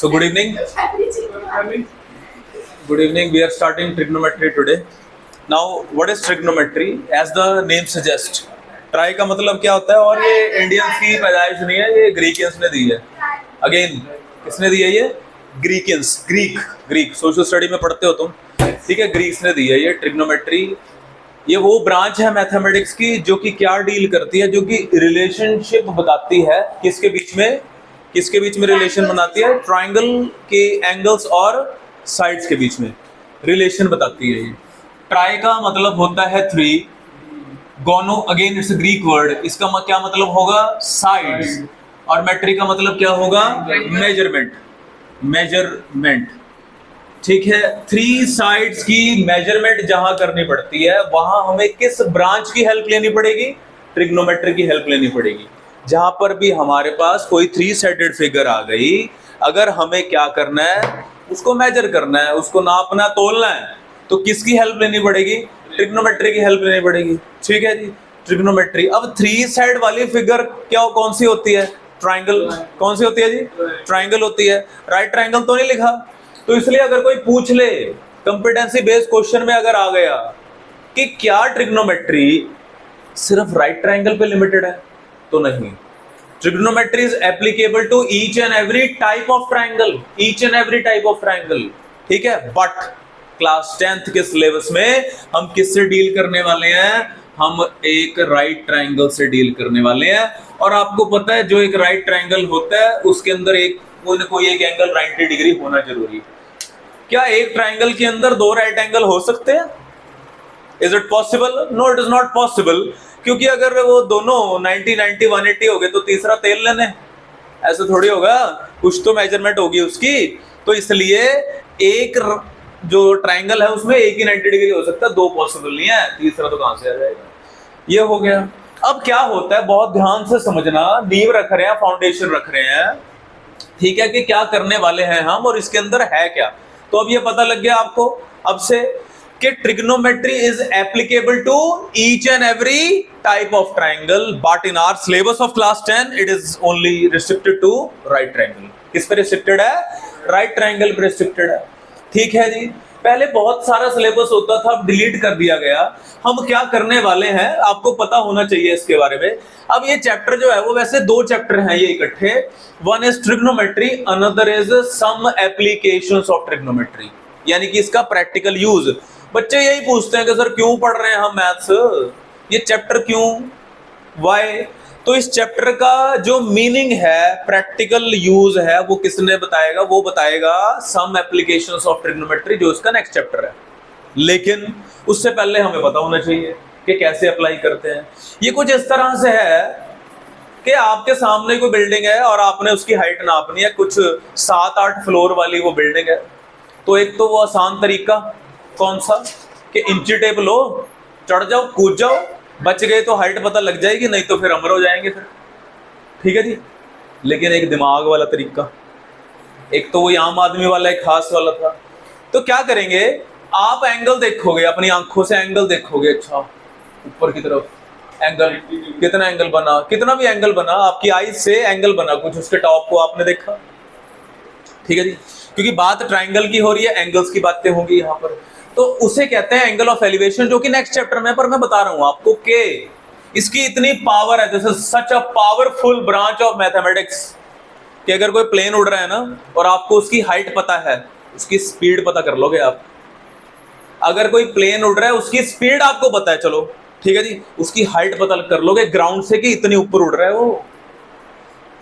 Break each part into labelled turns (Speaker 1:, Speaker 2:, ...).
Speaker 1: So good evening. Good evening. We are starting trigonometry today. Now, what is trigonometry? As the name suggests, try का मतलब क्या होता है? और ये इंडियंस की पैदाइश नहीं है, ये ग्रीकियंस ने दी है. अगेन किसने दी है ये? ग्रीकियंस. ग्रीक सोशल स्टडी में पढ़ते हो तुम, ठीक है? ग्रीक्स ने दी है ये ट्रिग्नोमेट्री. ये वो ब्रांच है मैथमेटिक्स की जो कि क्या डील करती है, जो कि रिलेशनशिप बताती है किसके बीच में रिलेशन बनाती है? ट्राइंगल के एंगल्स और साइड्स के बीच में रिलेशन बताती है ये. ट्राई का मतलब होता है 3. गोनो again it's a Greek word, इसका क्या मतलब होगा? साइड्स. और मेट्री का मतलब क्या होगा? मेजरमेंट. ठीक है. 3 साइड्स की मेजरमेंट जहां करनी पड़ती है वहां हमें किस ब्रांच की हेल्प लेनी पड़ेगी? ट्रिग्नोमेट्री की हेल्प लेनी पड़ेगी. जहां पर भी हमारे पास कोई 3 साइडेड फिगर आ गई, अगर हमें क्या करना है? उसको मेजर करना है, उसको नापना, तोलना है, तो किसकी हेल्प लेनी पड़ेगी? ट्रिग्नोमेट्री की हेल्प लेनी पड़ेगी. ठीक है जी, ट्रिग्नोमेट्री. अब 3 साइड वाली फिगर कौन सी होती है? ट्राइंगल. कौन सी होती है जी? ट्राइंगल होती है. राइट ट्राइंगल तो नहीं लिखा, तो इसलिए अगर कोई पूछ ले कंपिटेंसी बेस्ड क्वेश्चन में अगर आ गया कि क्या ट्रिग्नोमेट्री सिर्फ राइट ट्राइंगल पे लिमिटेड है, तो नहीं. Trigonometry is applicable to each and every type of triangle. ठीक है. बट क्लास 10th के सिलेबस में हम किससे डील करने वाले हैं? हम एक राइट ट्राइंगल से डील करने वाले हैं. और आपको पता है जो एक राइट ट्राइंगल होता है उसके अंदर कोई एक एंगल 90 डिग्री होना जरूरी है. क्या एक ट्राइंगल के अंदर 2 राइट एंगल हो सकते हैं? Is it possible? No, it is not possible. क्योंकि अगर वो दोनों 90 90 180 हो गए तो तीसरा तेल लेने, ऐसा थोड़ी होगा. कुछ तो मेजरमेंट होगी उसकी. तो इसलिए एक जो ट्राइंगल है उसमें एक ही 90 डिग्री हो सकता है, 2 पॉसिबल नहीं है. तीसरा तो कहां से आ जाएगा? ये हो गया. अब क्या होता है, बहुत ध्यान से समझना. नींव रख रहे हैं, फाउंडेशन रख रहे हैं, ठीक है, कि क्या करने वाले हैं हम और इसके अंदर है क्या. तो अब ये पता लग गया आपको अब से कि trigonometry is applicable to each and every type of triangle, but in our syllabus of class 10 it is only restricted to right triangle. किस पे रिस्ट्रिक्टेड है? राइट ट्राइंगल पे रिस्ट्रिक्टेड है. ठीक है जी. पहले बहुत सारा सिलेबस होता था, अब डिलीट कर दिया गया. हम क्या करने वाले हैं आपको पता होना चाहिए इसके बारे में. अब ये चैप्टर जो है वो वैसे 2 चैप्टर हैं ये इकट्ठे. One is trigonometry, another is some applications of trigonometry, यानी कि इसका प्रैक्टिकल यूज. बच्चे यही पूछते हैं कि सर क्यों पढ़ रहे हैं हम मैथ्स, ये चैप्टर क्यों, व्हाई? तो इस चैप्टर का जो मीनिंग है, प्रैक्टिकल यूज है, वो किसने बताएगा? वो बताएगा सम एप्लीकेशंस ऑफ ट्रिग्नोमेट्री, जो इसका नेक्स्ट चैप्टर है. लेकिन उससे पहले हमें पता होना चाहिए कि कैसे अप्लाई करते हैं. ये कुछ इस तरह से है कि आपके सामने कोई बिल्डिंग है और आपने उसकी हाइट नापनी है. कुछ 7-8 फ्लोर वाली वो बिल्डिंग है. तो एक तो वो आसान तरीका कौन सा कि इंची टेप लो, चढ़ जाओ, कूद जाओ, बच गए तो हाइट पता लग जाएगी, नहीं तो फिर अमर हो जाएंगे फिर. ठीक है जी. लेकिन एक दिमाग वाला तरीका, एक तो वो आम आदमी वाला, एक खास वाला था. तो क्या करेंगे, आप एंगल देखोगे, अपनी आंखों से एंगल देखोगे. अच्छा, ऊपर की तरफ एंगल, कितना एंगल बना, कितना भी एंगल बना, आपकी आईज से एंगल बना कुछ, उसके टॉप को आपने देखा. ठीक है जी. क्योंकि बात ट्राइंगल की हो रही है, एंगल्स की बातें होंगी यहाँ पर, तो उसे कहते हैं एंगल ऑफ एलिवेशन, जो कि नेक्स्ट चैप्टर में. पर मैं बता रहा हूं आपको कि इसकी इतनी पावर है, this is such a powerful branch of mathematics, कि अगर कोई प्लेन उड़ रहा है ना और आपको उसकी हाइट पता है, उसकी स्पीड पता कर लोगे आप. अगर कोई प्लेन उड़ रहा है, उसकी स्पीड आपको पता है, चलो ठीक है जी, उसकी हाइट पता कर लोगे ग्राउंड से कि इतनी ऊपर उड़ रहा है वो.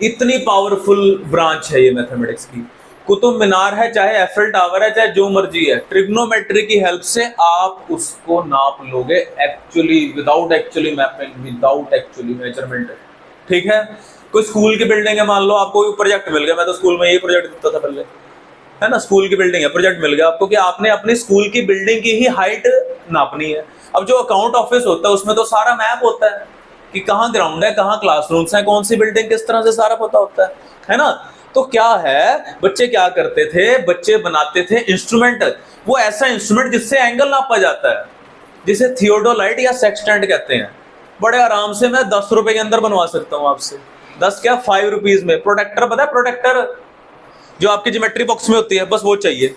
Speaker 1: इतनी पावरफुल ब्रांच है ये मैथमेटिक्स की. कुतुब मीनार है, चाहे एफिल टावर है, चाहे जो मर्जी है, ट्रिग्नोमेट्री की हेल्प से आप उसको नाप लोगे actually, without actually mapping, without actually measurement. ठीक है. कोई स्कूल की बिल्डिंग है, मान लो आपको प्रोजेक्ट मिल गया. मैं तो स्कूल में यही प्रोजेक्ट देता था पहले, है ना. स्कूल की बिल्डिंग है, प्रोजेक्ट मिल गया आपको कि आपने अपनी स्कूल की बिल्डिंग की ही हाइट नापनी है. अब जो अकाउंट ऑफिस होता है उसमें तो सारा मैप होता है कि कहाँ ग्राउंड है, कहाँ क्लासरूम्स हैं, कौन सी बिल्डिंग किस तरह से, सारा पता होता है ना. तो क्या है, बच्चे क्या करते थे, बच्चे बनाते थे इंस्ट्रूमेंट, वो ऐसा इंस्ट्रूमेंट जिससे एंगल नापा जाता है, जिसे थियोडोलाइट या सेक्सटेंट कहते हैं. बड़े आराम से मैं 10 रुपए के अंदर बनवा सकता हूं आपसे. 10 क्या, 5 रुपीज में. प्रोटेक्टर पता है, प्रोटेक्टर जो आपकी ज्योमेट्री बॉक्स में होती है, बस वो चाहिए।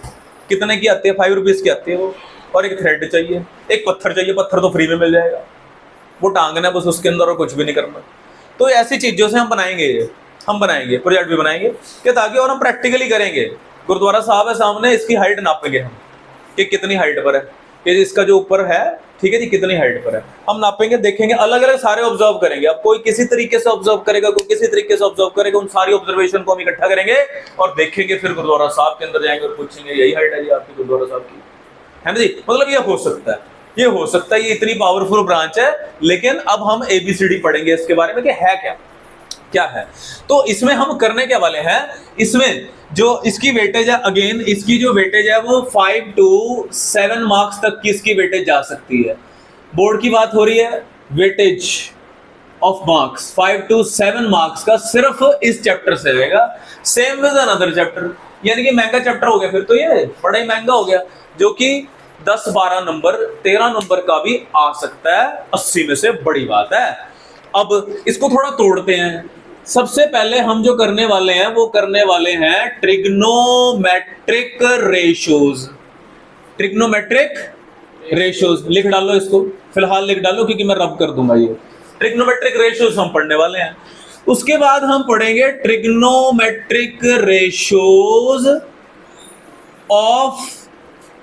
Speaker 1: कितने की आती है? 5 रुपीज की आती है वो। और एक थ्रेड चाहिए, एक पत्थर चाहिए, पत्थर तो फ्री में मिल जाएगा, वो टांगना है बस उसके अंदर और कुछ भी नहीं करना। तो ऐसी चीजों से हम बनाएंगे प्रोजेक्ट भी बनाएंगे कि ताकि, और हम प्रैक्टिकली करेंगे। गुरुद्वारा साहब है सामने, इसकी हाइट नापेंगे हम कि कितनी हाइट पर है, कि इसका जो ऊपर है, ठीक है जी, कितनी हाइट पर है, हम नापेंगे, देखेंगे, अलग अलग सारे ऑब्जर्व करेंगे। अब कोई किसी तरीके से ऑब्जर्व करेगा, कोई किसी तरीके से ऑब्जर्व करेगा, उन सारी ऑब्जर्वेशन को हम इकट्ठा करेंगे और देखेंगे, फिर गुरुद्वारा साहब के अंदर जाएंगे और पूछेंगे यही हाइट है जी आपकी गुरुद्वारा साहब की, है ना जी। मतलब ये हो सकता है, ये हो सकता है, ये इतनी पावरफुल ब्रांच है। लेकिन अब हम ABCD पढ़ेंगे इसके बारे में कि है क्या है। तो इसमें हम करने के वाले हैं, इसमें जो इसकी वेटेज है, अगेन इसकी जो वेटेज है वो 5 to 7 मार्क्स तक की इसकी वेटेज जा सकती है। बोर्ड की बात हो रही है, weightage of marks 5 to 7 marks का सिर्फ इस चैप्टर से रहेगा। सेम विद अनदर चैप्टर, यानी कि महंगा चैप्टर हो गया फिर तो, ये बड़ा ही महंगा हो गया, जो कि 10-12 नंबर 13 नंबर का भी आ सकता है, 80 में से बड़ी बात है। अब इसको थोड़ा तोड़ते हैं। सबसे पहले हम जो करने वाले हैं वो करने वाले हैं ट्रिग्नोमेट्रिक रेशियोज। ट्रिग्नोमेट्रिक रेशियोज लिख डालो, इसको फिलहाल लिख डालो क्योंकि मैं रब कर दूंगा। ये ट्रिग्नोमेट्रिक रेशियोज हम पढ़ने वाले हैं। उसके बाद हम पढ़ेंगे trigonometric ratios of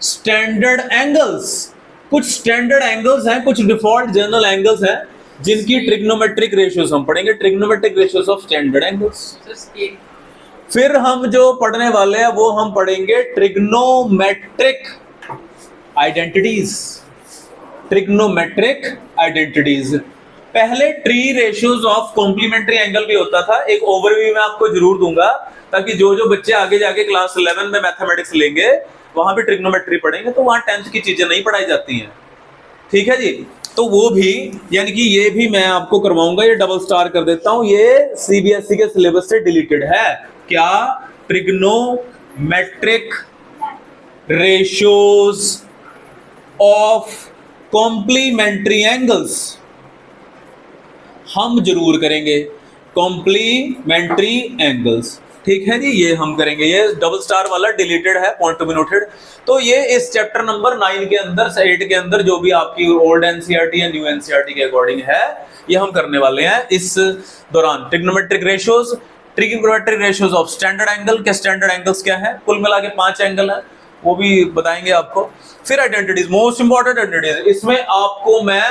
Speaker 1: standard angles. कुछ स्टैंडर्ड एंगल्स हैं, कुछ डिफॉल्ट जनरल एंगल्स हैं जिनकी ट्रिग्नोमेट्रिक रेशियोज हम पढ़ेंगे, trigonometric ratios of standard angles. फिर हम जो पढ़ने वाले हैं वो हम पढ़ेंगे ट्रिग्नोमेट्रिक आइडेंटिटीज। Trigonometric identities. पहले trig ratios of complementary angle भी होता था, एक ओवरव्यू मैं आपको जरूर दूंगा, ताकि जो बच्चे आगे जाके क्लास 11 में मैथमेटिक्स लेंगे वहां भी ट्रिग्नोमेट्री पढ़ेंगे, तो वहां 10th की चीजें नहीं पढ़ाई जाती हैं, ठीक है जी। तो वो भी, यानी कि ये भी मैं आपको करवाऊंगा, ये डबल स्टार कर देता हूं, ये CBSE के सिलेबस से डिलीटेड है। क्या? Trigonometric ratios of complementary angles हम जरूर करेंगे, कॉम्प्लीमेंट्री एंगल्स, ठीक है जी, ये हम करेंगे। ये डबल स्टार वाला डिलीटेड है, पॉइंट टू बी नोटेड। तो ये इस चैप्टर नंबर 9 के अंदर, 8 के अंदर जो भी आपकी ओल्ड NCERT या न्यू NCERT के अकॉर्डिंग है, ये हम करने वाले हैं इस दौरान। Trigonometric ratios of standard angle के स्टैंडर्ड एंगल्स क्या है, कुल मिला के 5 एंगल है, वो भी बताएंगे आपको। फिर आइडेंटिटीज, मोस्ट इंपॉर्टेंट आइडेंटिटीज, इसमें आपको मैं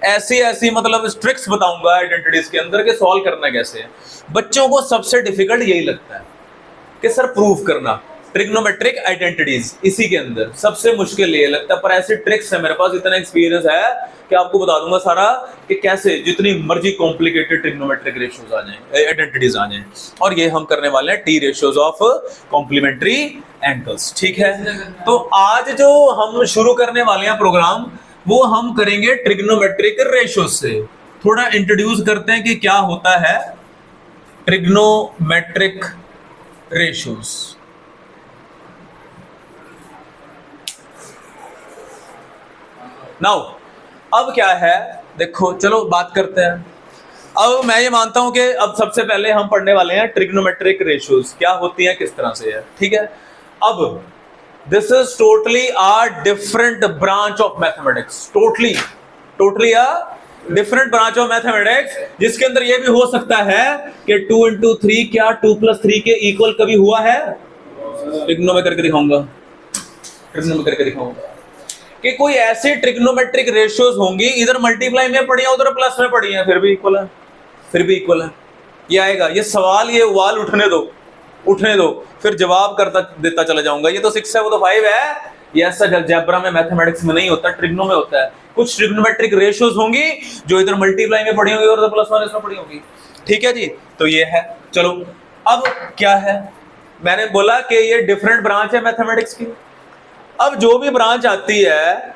Speaker 1: ऐसी मतलब ट्रिक्स बताऊंगा आइडेंटिटीज के अंदर के सॉल्व करना कैसे है। बच्चों को सबसे डिफिकल्ट यही लगता है कि सर प्रूफ करना ट्रिग्नोमेट्रिक आइडेंटिटीज, इसी के अंदर सबसे मुश्किल ये लगता है। पर ऐसी ट्रिक्स है, मेरे पास इतना एक्सपीरियंस है कि आपको बता दूंगा सारा कि कैसे जितनी मर्जी कॉम्प्लिकेटेड ट्रिग्नोमेट्रिक रेशियोज आ जाएं, आइडेंटिटीज आ जाएं। और ये हम करने वाले हैं T ratios of complementary angles, ठीक है। तो आज जो हम शुरू करने वाले हैं प्रोग्राम, वो हम करेंगे ट्रिग्नोमेट्रिक रेशियोज से। थोड़ा इंट्रोड्यूस करते हैं कि क्या होता है ट्रिग्नोमेट्रिक रेशियोज। नाउ अब क्या है, देखो चलो बात करते हैं। अब मैं ये मानता हूं कि अब सबसे पहले हम पढ़ने वाले हैं ट्रिग्नोमेट्रिक रेशियोज क्या होती हैं, किस तरह से है, ठीक है। अब this is totally uh different branch of mathematics, totally uh different branch of mathematics, जिसके अंदर ये भी हो सकता है कि 2 into 3 क्या 2 + 3 के इक्वल कभी हुआ है। ट्रिग्नो में करके दिखाऊंगा, कि कोई ऐसी ट्रिग्नोमेट्रिक रेशियोज होंगी, इधर मल्टीप्लाई में पड़ी है उधर प्लस में पड़ी है, फिर भी इक्वल है, ये आएगा। ये सवाल, ये उबाल उठने दो, फिर जवाब करता देता चला जाऊंगा। ये तो 6 है, वो तो 5 है। ये ऐसा अलजेब्रा में मैथमेटिक्स में नहीं होता, ट्रिग्नो में होता है। कुछ ट्रिग्नोमेट्रिक रेशियोज होंगी जो इधर मल्टीप्लाई में पड़ी होंगी और इधर प्लस माइनस में पड़ी होंगी, ठीक है जी। तो ये है। चलो अब क्या है, मैंने बोला कि ये डिफरेंट ब्रांच है मैथमेटिक्स की। अब जो भी ब्रांच आती है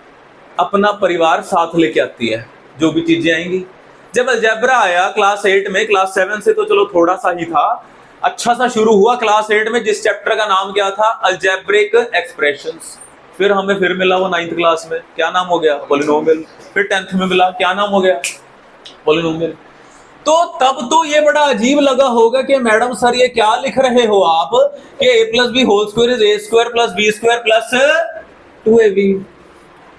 Speaker 1: अपना परिवार साथ लेके आती है, जो भी चीजें आएंगी। जब अलजेब्रा आया क्लास 8 में, क्लास 7 से तो चलो थोड़ा सा ही था, अच्छा सा शुरू हुआ क्लास 8 में, जिस चैप्टर का नाम क्या था, अलजेब्रिक एक्सप्रेशंस। फिर हमें फिर मिला वो 9th क्लास में, क्या नाम हो गया, पॉलिनोमियल। फिर 10th में मिला, क्या नाम हो गया, पॉलिनोमियल। तो तब तो ये बड़ा अजीब लगा होगा कि मैडम सर ये क्या लिख रहे हो आप कि a plus B whole square is A square plus B square plus 2ab।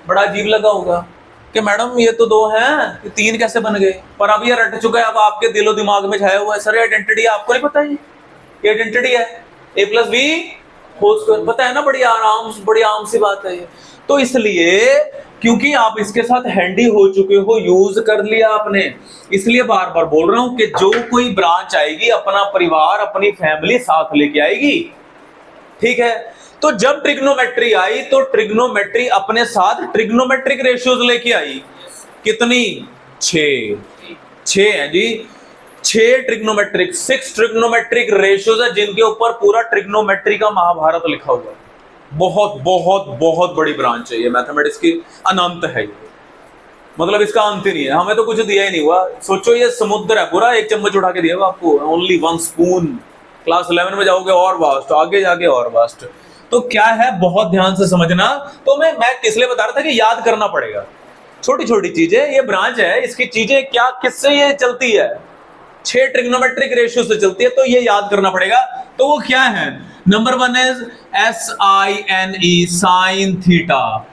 Speaker 1: बड़ा अजीब लगा होगा कि मैडम ये तो 2 हैं, 3 कैसे बन गए। पर अब ये रट चुका है, अब आपके दिलो दिमाग में छाया हुआ है, सर आइडेंटिटी आपको नहीं पता, ये आइडेंटिटी है a plus B whole square, पता है ना, बड़ी आम सी बात है ये। तो इसलिए क्योंकि आप इसके साथ हैंडी हो चुके हो, यूज कर लिया आपने, इसलिए बार बार बोल रहा हूं कि जो कोई ब्रांच आएगी अपना परिवार अपनी फैमिली साथ लेके आएगी, ठीक है। तो जब ट्रिग्नोमेट्री आई तो ट्रिग्नोमेट्री अपने साथ ट्रिग्नोमेट्रिक रेशियोज लेके आई। कितनी? 6 है जी, 6 ट्रिग्नोमेट्रिक, 6 ट्रिग्नोमेट्रिक रेशियोज है जिनके ऊपर पूरा ट्रिग्नोमेट्री का महाभारत लिखा हुआ है। बहुत बहुत बहुत बड़ी ब्रांच है ये मैथमेटिक्स की, अनंत है ये, मतलब इसका अंत ही नहीं है। हमें तो कुछ दिया ही नहीं हुआ, सोचो ये समुद्र है पूरा, एक चम्मच उठा के दिया हुआ आपको, ओनली 1 स्पून। क्लास 11 में जाओगे और वास्ट, आगे जाके और वास्ट। तो क्या है, बहुत ध्यान से समझना। तो मैं किस लिए बता रहा था कि याद करना पड़ेगा छोटी छोटी चीजें। ये ब्रांच है, इसकी चीजें क्या किससे ये चलती है, 6 ट्रिग्नोमेट्रिक रेशियो से चलती है, तो ये याद करना पड़ेगा। तो वो क्या है? Number 1 is SINE, sine theta.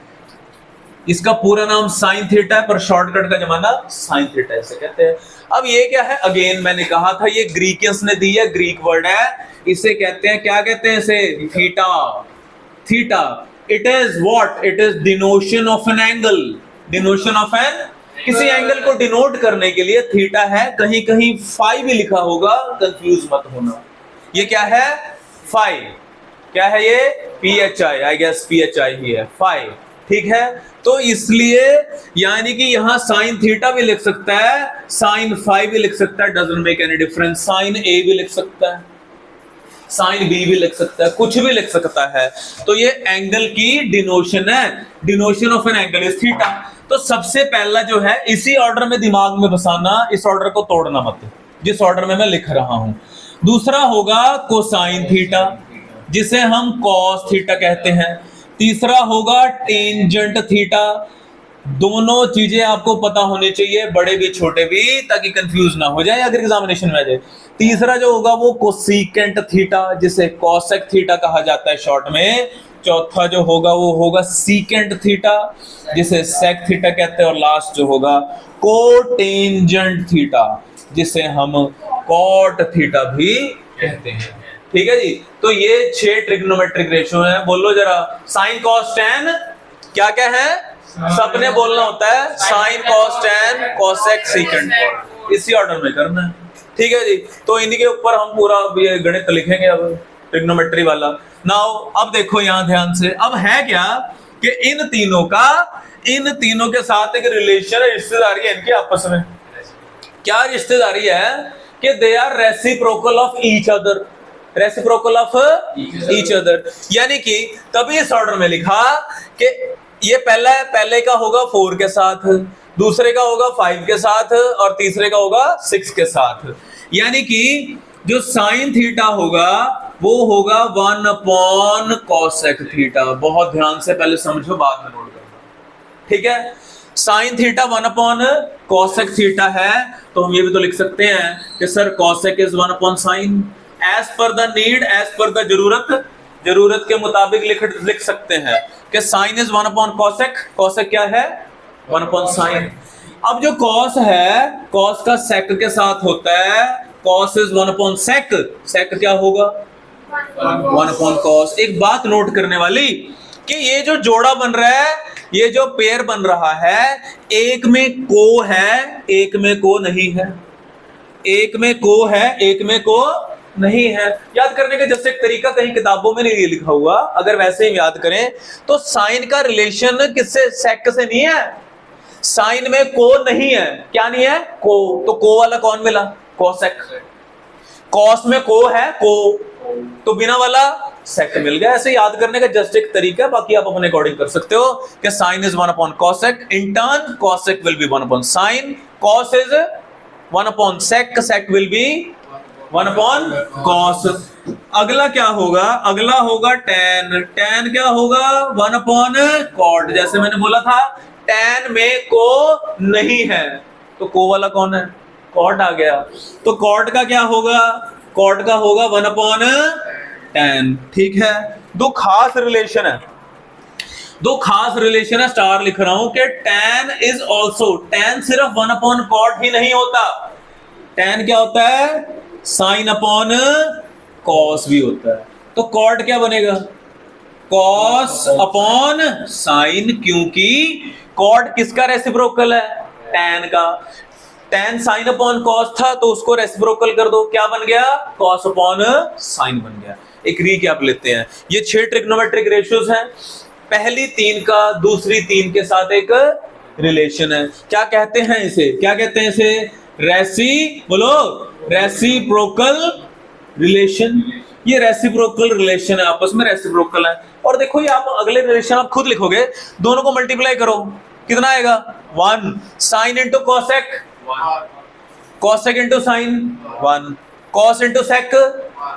Speaker 1: इसका पूरा नाम साइन थीटा है, पर शॉर्टकट का जमाना साइन थीटा ऐसे कहते हैं। अब ये क्या है, अगेन मैंने कहा था ये ग्रीकियंस ने दी है, ग्रीक वर्ड है, इसे कहते हैं, क्या कहते हैं इसे? Theta. Theta it is what? It is denotion of an angle. Denotion of an, किसी एंगल को डिनोट करने के लिए थीटा है, कहीं कहीं फाई भी लिखा होगा, कंफ्यूज मत होना। ये क्या है? फाई। क्या है ये? PHI, आई गेस PHI ही है, फाई, ठीक है। तो इसलिए यानी कि यहां साइन थीटा भी लिख सकता है, साइन फाई भी लिख सकता है, doesn't make any difference. Sine A भी लिख सकता है, साइन B भी लिख सकता है, कुछ भी लिख सकता है। तो ये एंगल की डिनोशन है, denotation of an angle is theta. तो सबसे पहला जो है, इसी ऑर्डर में दिमाग में बसाना, इस ऑर्डर को तोड़ना मत, जिस ऑर्डर में मैं लिख रहा हूं। दूसरा होगा कोसाइन थीटा, जिसे हम कॉस थीटा कहते हैं। तीसरा होगा टेंजेंट थीटा। दोनों चीजें आपको पता होनी चाहिए, बड़े भी छोटे भी, ताकि कंफ्यूज ना हो जाए अगर एग्जामिनेशन में आ जाए। तीसरा जो होगा वो कोसेकेंट थीटा, जिसे कॉसेक थीटा कहा जाता है शॉर्ट में। चौथा जो होगा वो होगा सीकेंट थीटा, जिसे सेक थीटा कहते हैं। और लास्ट जो होगा कोटेंजेंट थीटा, जिसे हम कॉट थीटा भी कहते हैं, ठीक है जी। तो ये 6 ट्रिग्नोमेट्रिक रेशियो है। बोलो जरा, साइन कॉस टेन क्या क्या है? सबने बोलना होता है, sine cos tan cosec secant cot, इसी ऑर्डर में करना है, ठीक है जी। तो इनके ऊपर हम पूरा ये गणित लिखेंगे अब, ट्रिग्नोमेट्री वाला। नाउ अब देखो यहां ध्यान से, अब है क्या कि इन तीनों के साथ एक रिलेशन है, रिश्तेदारी है इनके आपस में। क्या रिश्तेदारी है? कि they are reciprocal of each other, reciprocal of each other. यानी कि तभी इस ऑर्डर में लिखा कि ये पहले का होगा 4 के साथ, दूसरे का होगा 5 के साथ, और तीसरे का होगा 6 के साथ। यानी कि जो साइन थीटा होगा वो होगा 1 अपॉन कोसेक थीटा। बहुत ध्यान से पहले समझो, बाद में नोट करना, ठीक है। Sine theta 1 upon cosec theta है, तो हम ये भी तो लिख सकते हैं कि sir cosec is 1 upon sine. As per the need, as per the जरूरत के मुताबिक लिख सकते हैं कि sine is 1 upon cosec. Cosec क्या है? 1 अपॉन साइन। अब जो कॉस है, कॉस का सेक के साथ होता है, कॉस इज 1 अपॉन सेक। सेक क्या होगा? 1 अपॉन कॉस। एक बात नोट करने वाली कि ये जो जोड़ा बन रहा है, ये जो पेयर बन रहा है, एक में को है, एक में को नहीं है। एक में को है, एक में को नहीं है। याद करने का जैसे एक तरीका कहीं किताबों में नहीं लिखा हुआ, अगर वैसे ही याद करें तो साइन का रिलेशन किससे? सेक से नहीं है। साइन में को नहीं है, क्या नहीं है? को। तो को वाला कौन मिला? कोसेक। कॉस में को है, को, तो बिना वाला सेक मिल गया। ऐसे याद करने का जस्ट एक तरीका है, बाकी आप अपने अकॉर्डिंग कर सकते हो कि sine is 1 upon cosec, in turn cosec will be 1 upon sine, cos is 1 upon sec, sec will be 1 upon cos. अगला क्या होगा? अगला होगा टेन। टेन क्या होगा? 1 अपॉन कॉट। जैसे मैंने बोला था टेन में को नहीं है, तो को वाला कौन है? कॉट आ गया, तो कॉट का क्या होगा, कॉट का होगा 1/tan। ठीक है, दो खास रिलेशन है, दो खास रिलेशन है, स्टार लिख रहा हूं कि tan इज ऑल्सो, tan सिर्फ 1/cot ही नहीं होता, tan क्या होता है, sin अपॉन cos भी होता है। तो cot क्या बनेगा, cos अपॉन sin, क्योंकि cot किसका रेसिप्रोकल है, tan का। tan sin अपॉन cos था तो उसको रेसिप्रोकल कर दो, क्या बन गया, cos अपॉन sin बन गया। एक रीकैप लेते हैं, ये 6 ट्रिग्नोमेट्रिक रेशियोज हैं, पहली 3 का दूसरी 3 के साथ एक रिलेशन है, क्या कहते हैं इसे, क्या कहते हैं इसे, बोलो रेसिप्रोकल रिलेशन। ये रेसिप्रोकल रिलेशन है, आपस में रेसिप्रोकल है। और देखो ये आप अगले रिलेशन आप खुद लिखोगे, दोनों को मल्टीप्लाई करो, कितना आएगा, 1, sine into cosec, cosec into sine 1, cos into sec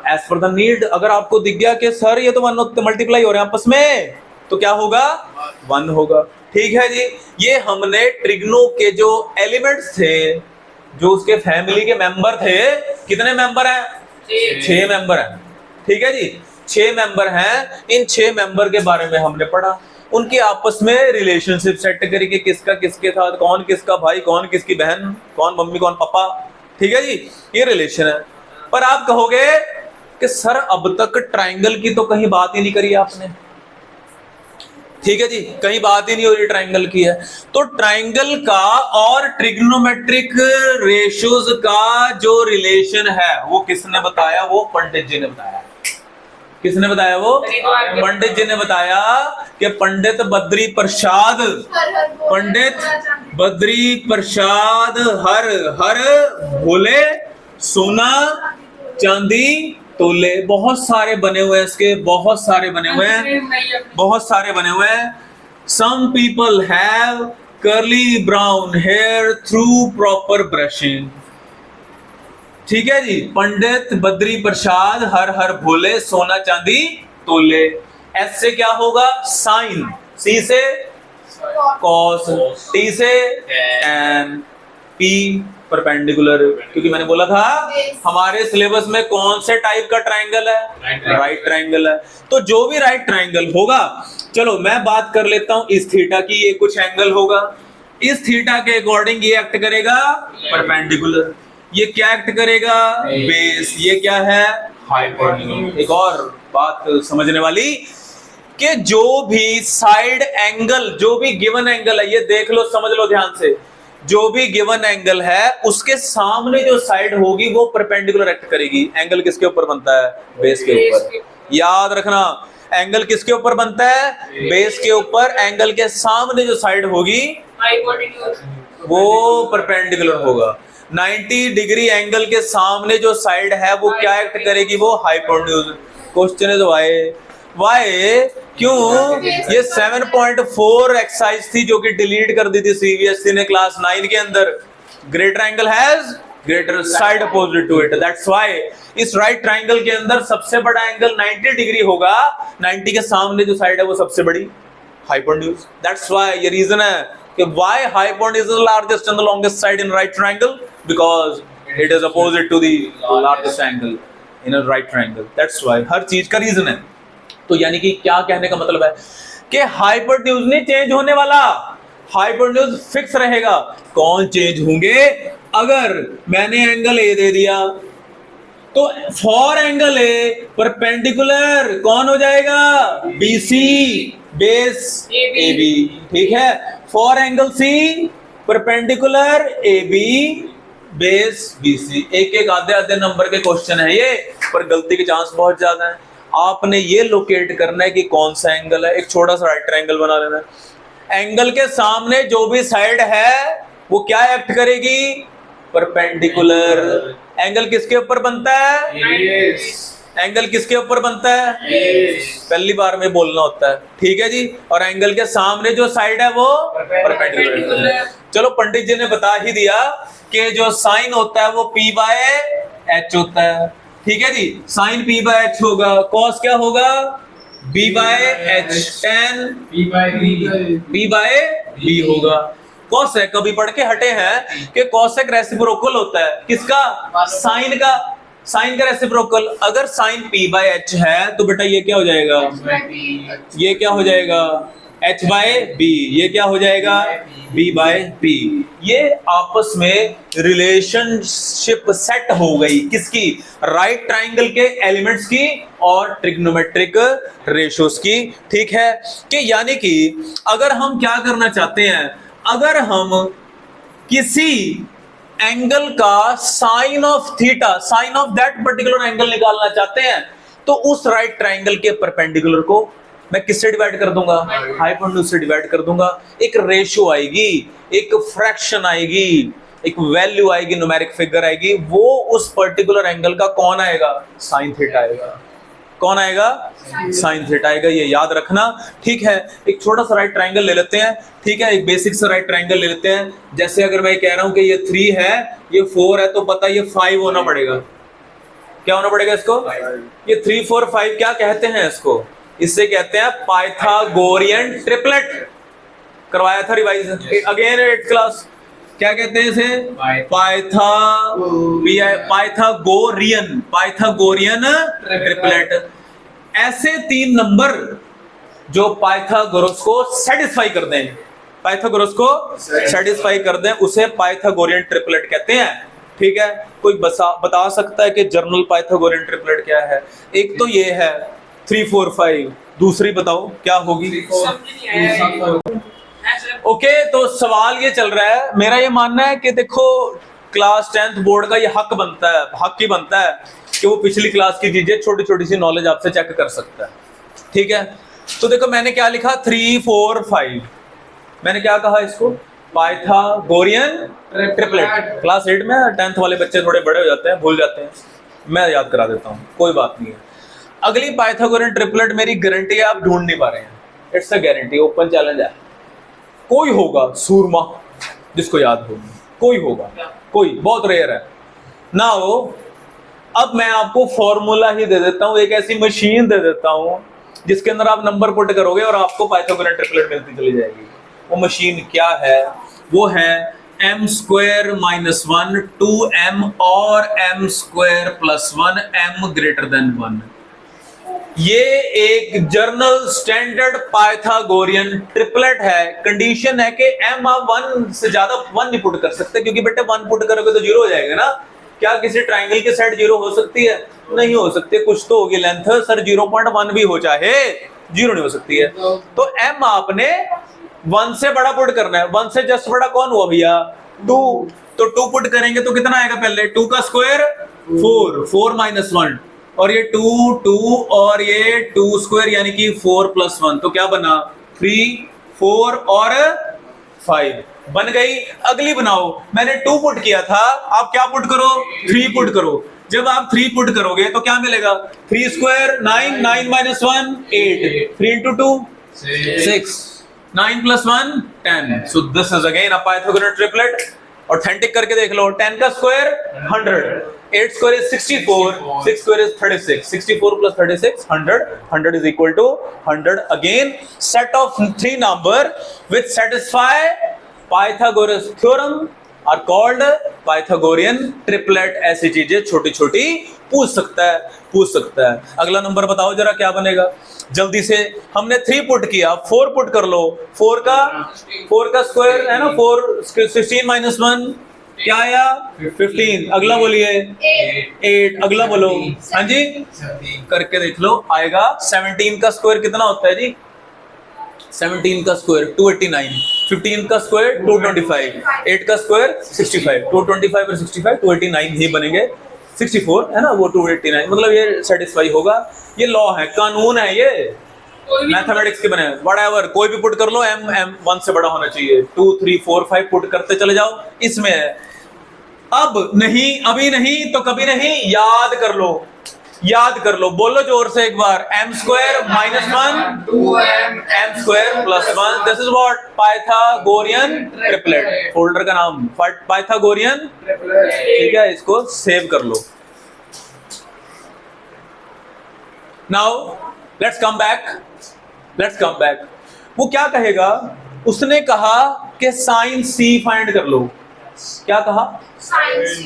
Speaker 1: as per the need. अगर आपको दिख गया कि सर ये तो 1 मल्टीप्लाई हो रहे हैं आपस में, तो क्या होगा, 1 होगा। ठीक है जी, ये हमने ट्रिग्नो के जो एलिमेंट्स थे, जो उसके फैमिली के मेंबर थे, कितने मेंबर हैं, 6 मेंबर हैं। ठीक है जी, 6 मेंबर हैं, इन 6 मेंबर के बारे में हमने पढ़ा, उनकी आपस में रिलेशनशिप सेट करी कि किसका किसके साथ, कौन किसका भाई, कौन किसकी बहन, कौन मम्मी कौन पापा। ठीक है जी, ये रिलेशन है। पर आप कहोगे कि सर अब तक ट्राइंगल की तो कहीं बात ही नहीं करी आपने। ठीक है जी, कहीं बात ही नहीं हो रही ट्राइंगल की है। तो ट्राइंगल का और ट्रिग्नोमेट्रिक रेशियोज का जो रिलेशन है वो किसने बताया, वो पंडित जी ने बताया। किसने बताया, वो पंडित जी ने बताया कि पंडित बद्री प्रसाद, पंडित बद्री प्रसाद हर हर भोले सोना चांदी तोले। बहुत सारे बने हुए हैं इसके, बहुत सारे बने हुए हैं, बहुत सारे बने हुए हैं। Some people have curly brown hair through proper brushing. ठीक है जी, पंडित बद्री प्रसाद हर हर भोले सोना चांदी तोले। एस से क्या होगा, साइन, सी से कॉस, टी से टैन, पी परपेंडिकुलर, क्योंकि मैंने बोला था हमारे सिलेबस में कौन से टाइप का ट्राइंगल है, राइट ट्राइंगल है। तो जो भी राइट ट्राइंगल होगा, चलो मैं बात कर लेता हूं इस थीटा की, ये कुछ एंगल होगा, इस थीटा के अकॉर्डिंग ये एक्ट करेगा परपेंडिकुलर, ये क्या एक्ट करेगा, बेस, ये क्या है, हाइपोटेन्यूज। एक और बात समझने वाली कि जो भी साइड एंगल, जो भी गिवन एंगल है, ये देख लो, समझ लो ध्यान से, जो भी गिवन एंगल है उसके सामने जो साइड होगी वो परपेंडिकुलर एक्ट करेगी। एंगल किसके ऊपर बनता है, बेस के ऊपर। याद रखना, एंगल किसके ऊपर बनता है, बेस के ऊपर। एंगल के सामने जो साइड होगी वो परपेंडिकुलर होगा। 90 डिग्री एंगल के सामने जो साइड है वो क्या एक्ट करेगी, वो हाइपोटेन्यूज। क्वेश्चन इज वाई क्यों, ये 7.4 एक्सरसाइज थी जो कि डिलीट कर दी थी सीबीएसई ने क्लास 9 के अंदर। Greater angle has greater side opposite to it, that's why इस राइट ट्राइंगल के अंदर सबसे बड़ा एंगल 90 डिग्री होगा, 90 के सामने जो साइड है वो सबसे बड़ी हाइपोटेन्यूज। दैट्स व्हाई, ये रीजन है कि why hypotenuse is the largest and the longest side in right triangle, because it is opposite to the largest angle in a right triangle. That's why, हर चीज का रीजन है। तो यानी कि क्या कहने का मतलब है कि हाइपोटेन्यूज नहीं चेंज होने वाला, हाइपोटेन्यूज फिक्स रहेगा। कौन चेंज होंगे, अगर मैंने एंगल ए दे दिया तो फॉर एंगल ए परपेंडिकुलर कौन हो जाएगा, बीसी बेस एबी। ठीक है, for angle C perpendicular AB base BC. एक एक आधे आधे नंबर के क्वेश्चन है ये, पर गलती के चांस बहुत ज्यादा है। आपने ये लोकेट करना है कि कौन सा एंगल है। एक छोटा सा राइट ट्रायंगल बना लेना है, एंगल के सामने जो भी साइड है वो क्या एक्ट करेगी, परपेंडिकुलर। एंगल किसके ऊपर बनता है, एंगल किसके ऊपर बनता है, पहली बार में बोलना होता है। ठीक है जी, और एंगल के सामने जो साइड है वो परपेंडिकुलर। चलो पंडित जी ने बता ही दिया कि जो साइन होता है वो P बाय H होता है। ठीक है जी, साइन P बाय H होगा, कॉस क्या होगा, B by H, tan P by B होगा। कॉसेक कभी पढ़ के हटे हैं कि कॉसेक रेसिप्रोकल होता है किसका, साइन का। साइन का रेसिप्रोकल अगर साइन p बाय h है तो बेटा ये क्या हो जाएगा, ये क्या हो जाएगा h बाय b, ये क्या हो जाएगा b बाय p। ये आपस में रिलेशनशिप सेट हो गई किसकी, राइट ट्राइंगल के एलिमेंट्स की और ट्रिग्नोमेट्रिक रेशियोज की। ठीक है कि यानी कि अगर हम क्या करना चाहते हैं, अगर हम किसी एंगल का sine of theta, sine of that particular angle निकालना चाहते हैं तो उस राइट ट्राइंगल के परपेंडिकुलर को मैं किससे डिवाइड कर दूंगा, हाइपोटेन्यूज से डिवाइड कर दूंगा। एक रेशियो आएगी, एक फ्रैक्शन आएगी, एक वैल्यू आएगी, न्यूमेरिक फिगर आएगी, वो उस पर्टिकुलर एंगल का कौन आएगा, साइन थीटा आएगा। कौन आएगा, साइन थीटा आएगा, ये याद रखना। ठीक है, एक छोटा सा राइट ट्राइंगल ले लेते हैं। ठीक है, एक बेसिक सा राइट ट्राइंगल ले लेते हैं। जैसे अगर मैं कह रहा हूं कि ये 3 है, ये 4 है, तो पता ये 5 होना पड़ेगा। क्या होना पड़ेगा इसको, ये 3 4 5 क्या कहते हैं इसको, इससे कहते हैं पाइथागोरियन ट्रिपलेट। करवाया था रिवाइज अगेन 8th क्लास। क्या कहते हैं इसे, पाइथागोरियन ट्रिपलेट। ऐसे 3 नंबर जो पाइथागोरस को सेटिस्फाई कर दें, पाइथागोरस को सेटिस्फाई कर दें, उसे पाइथागोरियन ट्रिपलेट कहते हैं। ठीक है, कोई बता सकता है कि जर्नल पाइथागोरियन ट्रिपलेट क्या है? एक तो ये है 3 4 5, दूसरी बताओ क्या होगी। ओके, तो सवाल ये चल रहा है, मेरा ये मानना है कि देखो क्लास 10th बोर्ड का ये हक बनता है, हक ही बनता है कि वो पिछली क्लास की चीजें छोटी छोटी सी नॉलेज आपसे चेक कर सकता है। ठीक है, तो देखो मैंने क्या लिखा 3 4 5, मैंने क्या कहा इसको, पाइथागोरियन ट्रिपलेट। क्लास 8 में 10th वाले बच्चे थोड़े बड़े हो जाते हैं, भूल जाते हैं, मैं याद करा देता हूँ, कोई बात नहीं है। अगली पाइथागोरियन ट्रिपलेट मेरी गारंटी है, आप ढूंढ नहीं पा रहे हैं, it's a guarantee, open challenge है। कोई होगा सूरमा जिसको याद हो, कोई होगा, कोई बहुत रेयर है ना हो। अब मैं आपको फॉर्मूला ही दे देता हूं, एक ऐसी मशीन दे देता हूं जिसके अंदर आप नंबर पुट करोगे और आपको पाइथागोरियन ट्रिपलेट मिलती चली जाएगी। वो मशीन क्या है, वो है m² - 1 2m और m² + 1 m > 1। ये एक जर्नल स्टैंडर्ड पाइथागोरियन ट्रिपलेट है। कंडीशन है कि m आप 1 से ज्यादा 1 नहीं पुट कर सकते, क्योंकि बेटे 1 पुट करोगे तो 0 हो जाएगा ना। क्या किसी ट्राइंगल की साइड 0 हो सकती है? नहीं हो सकती, कुछ तो होगी लेंथ, सर 0.1 भी हो चाहे 0 नहीं हो सकती है। तो m आपने 1 से बड़ा पुट करना है। 1 से जस्ट बड़ा कौन हुआ भैया, 2, तो 2 पुट करेंगे तो कितना आएगा, पहले 2 का स्क्वायर 4, 4 - 1, और ये 2 2 और ये 2² यानी कि 4 + 1, तो क्या बना 3 4 और 5 बन गई। अगली बनाओ, मैंने 2 पुट किया था, आप क्या पुट करो, 3 पुट करो। जब आप 3 पुट करोगे तो क्या मिलेगा, 3² 9 9 - 1 8, 3 × 2 6, 9 + 1 10। So this is again a Pythagorean triplet. Authentic करके देख लो, 10 का square 100, 8² is 64, 6² is 36, 64 + 36 100, 100 is equal to 100. Again, set of 3 number which satisfy Pythagoras theorem are called Pythagorean triplet। ऐसी चीजें छोटी छोटी पूछ सकता है, पूछ सकता है। अगला नंबर बताओ जरा क्या बनेगा जल्दी से। हमने 3 पुट किया, 4 पुट कर लो, 4 का स्क्वायर है ना, 4 16 - 1 क्या आया 15। अगला बोलिए 8, अगला बोलो, हाँ जी करके देख लो, आएगा 17 का स्क्वायर कितना होता है जी, 17 का स्क्वायर 289, 15 का स्क्वायर 225, 8 का स्क्वायर 65, 225 और 65 289 ही बनेंगे, 64 है ना वो 289, मतलब ये सेटिस्फाई होगा। ये लॉ है, कानून है, ये मैथमेटिक्स के बने, व्हाटएवर कोई भी पुट कर लो, m 1 से बड़ा होना चाहिए। 2 3 4 5 पुट करते चले जाओ, इसमें है। अब नहीं, अभी नहीं तो कभी नहीं, याद कर लो, याद कर लो, बोलो जोर से एक बार, m² - 1 m² + 1, this is what Pythagorean triplet. Folder का नाम पाइथागोरियन ट्रिपलेट, ठीक है, इसको सेव कर लो। नाउ लेट्स कम बैक, वो क्या कहेगा उसने कहा कि साइन सी फाइंड कर लो। क्या कहा?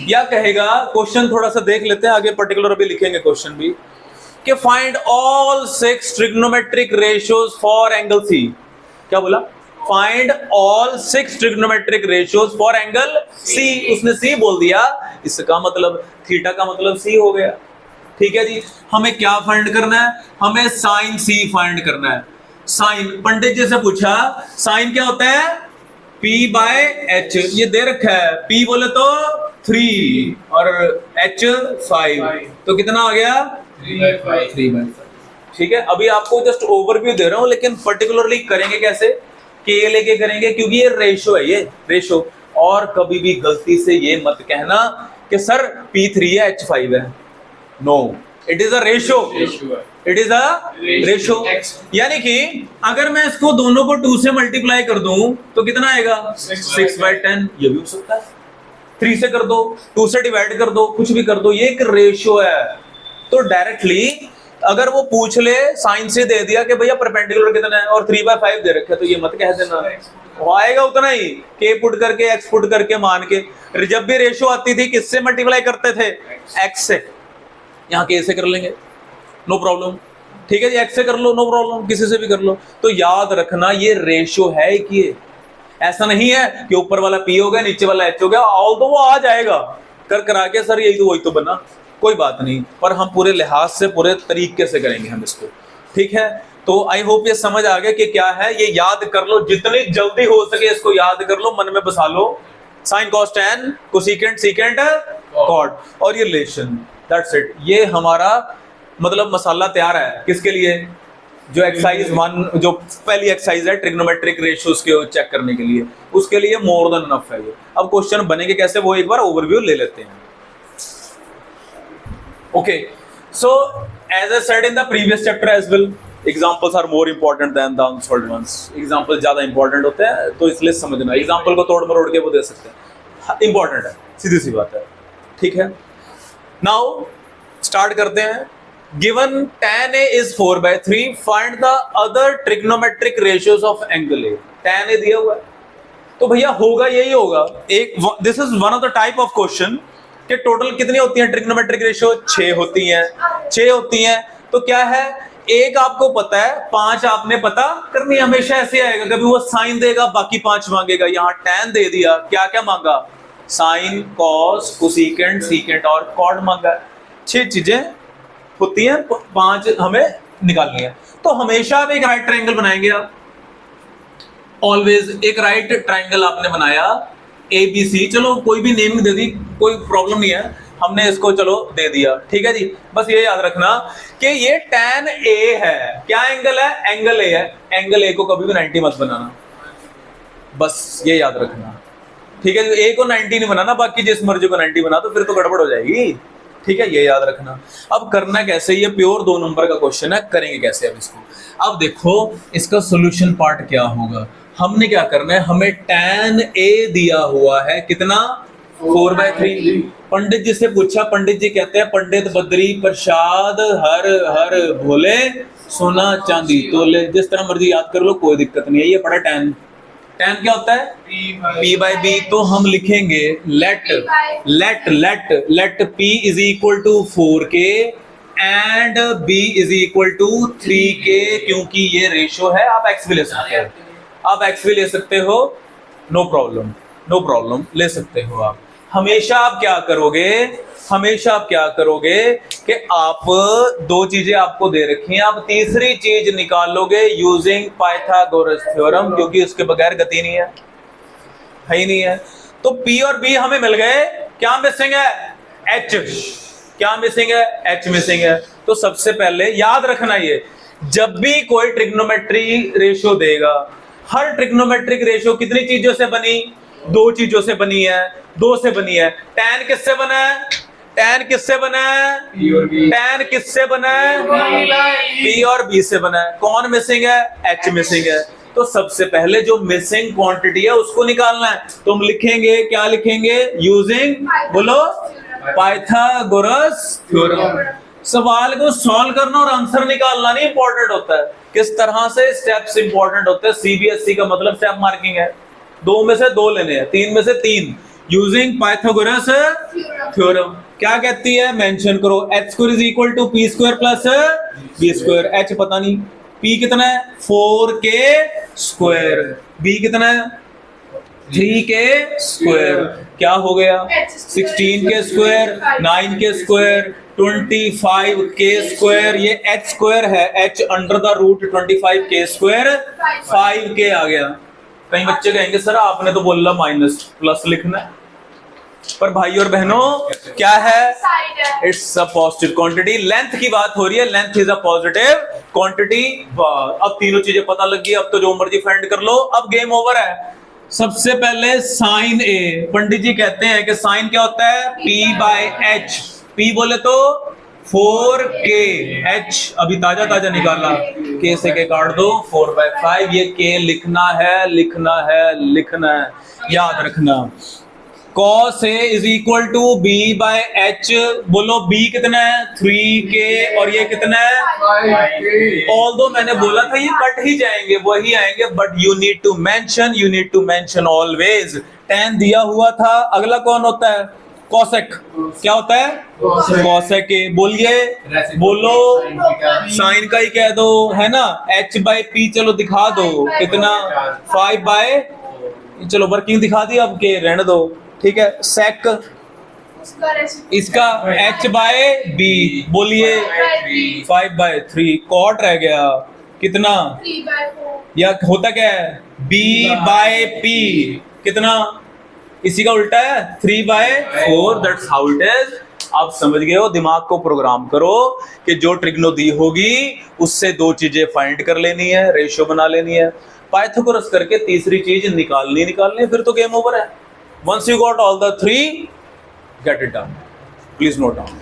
Speaker 1: या कहेगा, क्वेश्चन थोड़ा सा देख लेते हैं आगे, पर्टिकुलर अभी लिखेंगे क्वेश्चन भी, कि find all 6 trigonometric ratios for angle C. क्या बोला? Find all 6 trigonometric ratios for angle C. उसने सी बोल दिया, इसका मतलब थीटा का मतलब सी हो गया। ठीक है जी, हमें क्या फाइंड करना है? हमें साइन सी फाइंड करना है। साइन, पंडित जी से पूछा साइन क्या होता है? P बाय एच, ये दे रखा है। P बोले तो 3 और H 5, तो कितना आ गया? 3/5। ठीक है, अभी आपको जस्ट ओवरव्यू दे रहा हूं, लेकिन पर्टिकुलरली करेंगे कैसे? K लेके करेंगे, क्योंकि ये रेशो है, ये रेशो। और कभी भी गलती से ये मत कहना कि सर P3 है H5 है। No, it is a ratio, it is a ratio. यानी कि अगर मैं इसको दोनों को 2 से मल्टीप्लाई कर दूं तो कितना आएगा? 6/10। ये भी हो सकता है। 3 से कर दो, 2 से डिवाइड कर दो, कुछ भी कर दो, ये एक रेशो है। तो डायरेक्टली अगर वो पूछ ले, साइन से दे दिया कि भैया परपेंडिकुलर कितना है और 3/5 दे रखा है, तो ये मत कह देना, वो आएगा उतना ही, के पुट करके एक्स पुट करके मान के। जब भी रेशो आती थी किससे मल्टीप्लाई करते थे? एक्स से। यहाँ के से कर लेंगे, नो प्रॉब्लम। ठीक है जी, एक्स से कर लो, नो प्रॉब्लम, किसी से भी कर लो। तो याद रखना ये रेशियो है कि ऐसा नहीं है कि ऊपर वाला पी हो गया नीचे वाला एच हो गया, ऑल तो वो आ जाएगा कर करा के, सर यही तो वही तो बना, कोई बात नहीं, पर हम पूरे लिहाज से पूरे तरीके से करेंगे हम इसको। ठीक है, तो आई होप ये समझ आ गया कि क्या है। ये याद कर लो, जितनी जल्दी हो सके इसको याद कर लो, मन में बसा लो। Sine cos tan, cosecant secant cot, और ये रिलेशन, दैट्स इट। ये हमारा मतलब मसाला तैयार है किसके लिए? जो एक्सरसाइज 1, जो पहली एक्सरसाइज है ट्रिग्नोमेट्रिक रेशियोज के चेक करने के लिए, उसके लिए मोर देन इनफ है ये। अब क्वेश्चन बनेंगे कैसे वो एक बार ओवरव्यू ले लेते हैं। Okay, so as I said in the previous chapter as well, examples are more important than the unsolved ones. Example ज्यादा इंपॉर्टेंट होते हैं, तो इसलिए समझना, एग्जांपल को तोड़ मरोड़ के वो दे सकते हैं, इंपॉर्टेंट है, सीधी सी बात है। ठीक है, नाउ स्टार्ट करते हैं। Given tan A is 4/3, find the other trigonometric ratios of angle A. tan A दिया हुआ है, तो भैया होगा यही होगा। एक this is one of the type of question कि टोटल कितनी होती है ट्रिग्नोमेट्रिक रेशियो? 6 होती हैं, 6 होती हैं। तो क्या है, एक आपको पता है, 5 आपने पता करनी। हमेशा ऐसे आएगा, कभी वो साइन देगा बाकी 5 मांगेगा। यहाँ tan दे दिया, क्या क्या मांगा? साइन, कॉस, कोसेकेंट, सीकेंट और कॉड मांगा। 6 चीजें होती हैं, 5 हमें निकालनी है। तो हमेशा आप एक राइट ट्रायंगल बनाएंगे। आप ऑलवेज एक राइट ट्रायंगल आपने बनाया ABC, चलो कोई भी नेम दे दी, कोई प्रॉब्लम नहीं है, हमने इसको चलो दे दिया। ठीक है जी, बस ये याद रखना कि ये tan A है। क्या एंगल है? एंगल A है। एंगल A को कभी भी 90 मत बनाना, बस ये याद रखना। ठीक है, A को 90 नहीं बनाना, बाकी जिस मर्जी को 90 बना, तो फिर तो गड़बड़ हो जाएगी। ठीक है, ये याद रखना। अब करना कैसे? ये प्योर 2 नंबर का क्वेश्चन है, करेंगे कैसे अब इसको? अब देखो इसका सॉल्यूशन पार्ट क्या होगा। हमने क्या करना है, हमें tan A दिया हुआ है कितना? 4/3। पंडित जी से पूछा, पंडित जी कहते हैं पंडित बद्री प्रसाद हर हर भोले सोना चांदी तोले। जिस तरह मर्जी याद कर लो, कोई दिक्कत नहीं है। ये पड़ा tan क्या होता है? P/B। तो हम लिखेंगे let P is equal to 4K and B is equal to 3K, क्योंकि ये रेशो है। आप x भी ले सकते हो, आप x भी ले सकते हो, नो प्रॉब्लम, ले सकते हो आप। हमेशा आप क्या करोगे, हमेशा आप क्या करोगे कि आप 2 चीजें आपको दे रखी हैं, आप तीसरी चीज निकालोगे यूजिंग पाइथागोरस थ्योरम, क्योंकि उसके बगैर गति नहीं है ही नहीं है। तो P और B हमें मिल गए, क्या मिसिंग है? H। क्या मिसिंग है? H मिसिंग है। तो सबसे पहले याद रखना, ये जब भी कोई ट्रिग्नोमेट्री रेशियो देगा, हर ट्रिग्नोमेट्रिक रेशियो कितनी चीजों से बनी? 2 चीजों से बनी है, 2 से बनी है। tan किससे बना है? tan किससे बना है? tan किससे बना है? P और B से बना है। कौन मिसिंग है? H मिसिंग है। तो सबसे पहले जो मिसिंग क्वांटिटी है उसको निकालना है। तो हम लिखेंगे, क्या लिखेंगे? यूजिंग, बोलो, पाइथागोरस थ्योरम। सवाल को सॉल्व करना और आंसर निकालना नहीं इंपॉर्टेंट होता है किस तरह से स्टेप्स इंपॉर्टेंट होते हैं। सीबीएसई का मतलब स्टेप मार्किंग है, 2 में से 2 लेने हैं, 3 में से 3। यूजिंग पाइथागोरस थ्योरम क्या कहती है, मेंशन करो। H square is equal to P square plus B square. H पता नहीं, पी कितना है 4k स्क्वायर, बी कितना है 3k स्क्वायर, क्या हो गया 16k square, 9k square, 25k square. ये h स्क्वायर है, h under the root 25k square 5k आ गया। कई बच्चे कहेंगे सर आपने तो बोला माइनस प्लस लिखना है, पर भाई और बहनों क्या है, it's a positive quantity. Length की बात हो रही है, length is a positive quantity. अब तीनों चीजें पता लग गई, अब तो जो मर्जी फाइंड कर लो, अब गेम ओवर है। सबसे पहले साइन ए, पंडित जी कहते हैं कि साइन क्या होता है P बाय एच। P बोले तो 4k, H अभी ताजा ताजा निकाला, K से K काट दो 4/5। ये K लिखना है, लिखना है, लिखना है, याद रखना। cos A is equal to B by H. बोलो B कितना है 3k और ये कितना है 5k। ऑल्दो मैंने बोला था ये कट ही जाएंगे, वही आएंगे, but you need to mention always. tan दिया हुआ था। अगला कौन होता है cosec, क्या होता है cosec A। बोलिए, बोलो साइन का ही कह दो, है ना। h बाय p चलो दिखा दो कितना 5 बाय, चलो वर्किंग दिखा दी, अब के रहने दो, ठीक है। sec इसका h बाय b, बोलिए 5/3। cot रह गया कितना, या होता क्या है b बाय p कितना, इसी का उल्टा है 3/4। That's how it is. आप समझ गए हो, दिमाग को प्रोग्राम करो कि जो ट्रिग्नो दी होगी उससे 2 चीजें फाइंड कर लेनी है, रेशियो बना लेनी है, पाइथागोरस करके तीसरी चीज निकालनी, फिर तो गेम ओवर है। Once you got all the 3, get it done. Please note down.